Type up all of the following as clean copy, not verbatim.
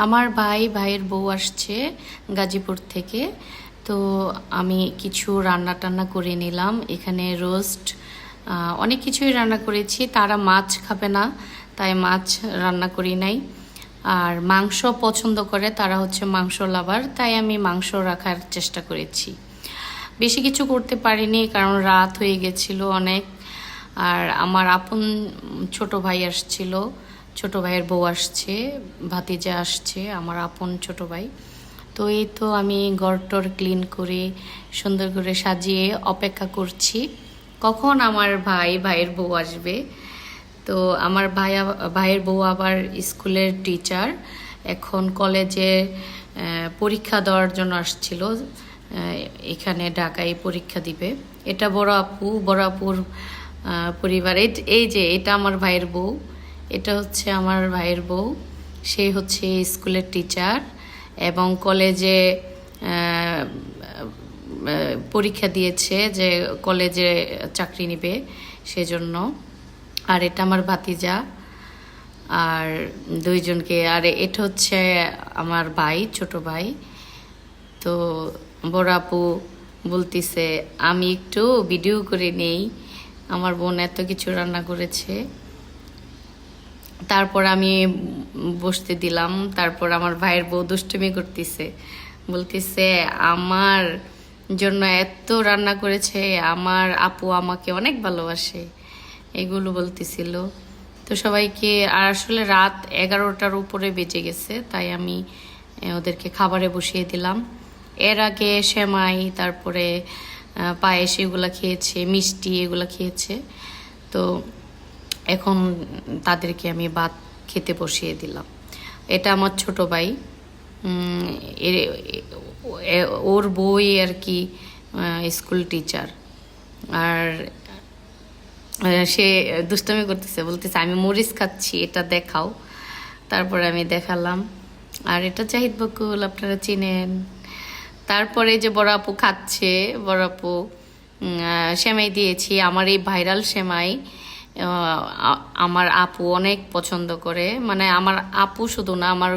আমার ভাইয়ের বউ আসছে গাজীপুর থেকে। তো আমি কিছু রান্না টান্না করে নিলাম। এখানে রোস্ট, অনেক কিছুই রান্না করেছি। তারা মাছ খাবে না, তাই মাছ রান্না করি নাই। আর মাংস পছন্দ করে, তারা হচ্ছে মাংস লাভার, তাই আমি মাংস রাখার চেষ্টা করেছি। বেশি কিছু করতে পারিনি কারণ রাত হয়ে গেছিল অনেক। আর আমার আপন ছোট ভাই আসছিল, ছোট ভাইয়ের বউ আসছে, ভাতিজা আসছে, আমার আপন ছোট ভাই। তো এই তো আমি ঘরটর ক্লিন করে সুন্দর করে সাজিয়ে অপেক্ষা করছি কখন আমার ভাইয়ের বউ আসবে। তো আমার ভাইয়ের বউ আবার স্কুলের টিচার, এখন কলেজে পরীক্ষা দেওয়ার জন্য আসছিল। এখানে ঢাকায় পরীক্ষা দিবে। এটা বড় আপুর পরিবার। এই যে এটা আমার ভাইয়ের বউ, এটা হচ্ছে আমার ভাইয়ের বউ। সে হচ্ছে স্কুলের টিচার এবং কলেজে পরীক্ষা দিয়েছে যে কলেজে চাকরি নেবে সেজন্য। আর এটা আমার ভাতিজা, আর দুইজনকে। আর এটা হচ্ছে আমার ভাই, ছোট ভাই। তো বড় আপু বলতিছে আমি একটু ভিডিও করে নেই, আমার বোন এত কিছু রান্না করেছে। তারপর আমি বসতে দিলাম। তারপর আমার ভাইয়ের বউ দুষ্টুমি করতেছে, বলতেছে আমার জন্য এত রান্না করেছে, আমার আপু আমাকে অনেক ভালোবাসে, এগুলো বলতেছিল। তো সবাইকে, আর আসলে রাত 11টার উপরে বেজে গেছে, তাই আমি ওদেরকে খাবারে বসিয়ে দিলাম। এর আগে সেমাই, তারপরে পায়েস এগুলো খেয়েছে, মিষ্টি এগুলো খেয়েছে। তো এখন তাদেরকে আমি ভাত খেতে বসিয়ে দিলাম। এটা আমার ছোট ভাই, ওর বই আর কি স্কুল টিচার। আর সে দুষ্টামি করতেছে, বলতেছে আমি মরিচ খাচ্ছি, এটা দেখাও। তারপরে আমি দেখালাম। আর এটা জাহিদ বকুল, আপনারা চিনেন। তারপরে যে বড় আপু খাচ্ছে, বড় আপু সেমাই দিয়েছি, আমার এই ভাইরাল সেমাই আমার আপু অনেক পছন্দ করে। মানে আমার আপু শুধু না, আমার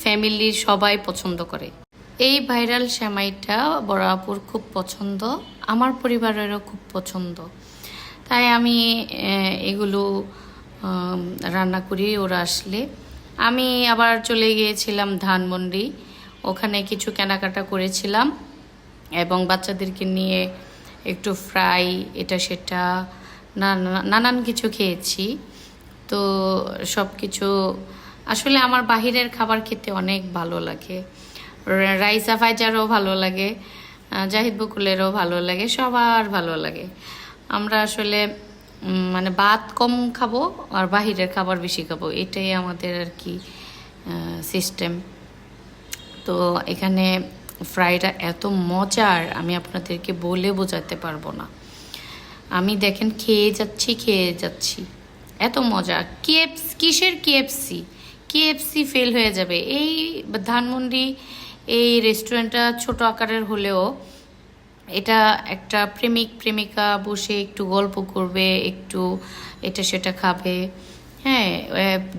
ফ্যামিলির সবাই পছন্দ করে। এই ভাইরাল সেমাইটা বড় আপুর খুব পছন্দ, আমার পরিবারেরও খুব পছন্দ। তাই আমি এগুলো রান্না করি ওরা আসলে। আমি আবার চলে গিয়েছিলাম ধানমন্ডি, ওখানে কিছু কেনাকাটা করেছিলাম এবং বাচ্চাদেরকে নিয়ে একটু ফ্রাই, এটা সেটা নানান কিছু খেয়েছি। তো সব কিছু আসলে আমার বাহিরের খাবার খেতে অনেক ভালো লাগে। রাইসা ফাইজারও ভালো লাগে, জাহিদ বকুলেরও ভালো লাগে, সবার ভালো লাগে। আমরা আসলে মানে ভাত কম খাবো আর বাহিরের খাবার বেশি খাবো, এটাই আমাদের আর কি সিস্টেম। তো এখানে ফ্রাইটা এত মজার, আমি আপনাদেরকে বলে বোঝাতে পারবো না। আমি দেখেন খেয়ে যাচ্ছি, এত মজা। কিসের কেএফসি ফেল হয়ে যাবে। এই ধানমন্ডি এই রেস্টুরেন্টটা ছোট আকারের হলেও এটা একটা প্রেমিকা বসে একটু গল্প করবে, একটু এটা সেটা খাবে। হ্যাঁ,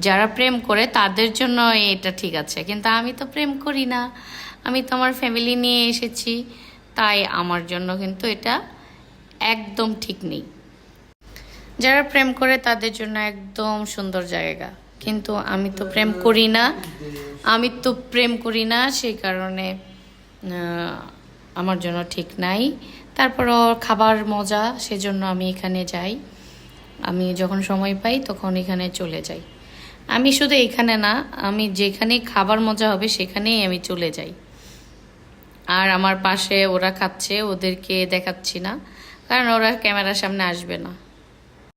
যারা প্রেম করে তাদের জন্য এটা ঠিক আছে, কিন্তু আমি তো প্রেম করি না, আমি তো আমার ফ্যামিলি নিয়ে এসেছি, তাই আমার জন্য কিন্তু এটা একদম ঠিক নেই। যারা প্রেম করে তাদের জন্য একদম সুন্দর জায়গা, কিন্তু আমি তো প্রেম করি না, সেই কারণে আমার জন্য ঠিক নাই। তারপরও খাবার মজা, সেজন্য আমি এখানে যাই। আমি যখন সময় পাই তখন এখানে চলে যাই। আমি শুধু এখানে না, আমি যেখানে খাবার মজা হবে সেখানেই আমি চলে যাই। আর আমার পাশে ওরা খাচ্ছে, ওদেরকে দেখাচ্ছি না কারণ ওরা ক্যামেরার সামনে আসবে না।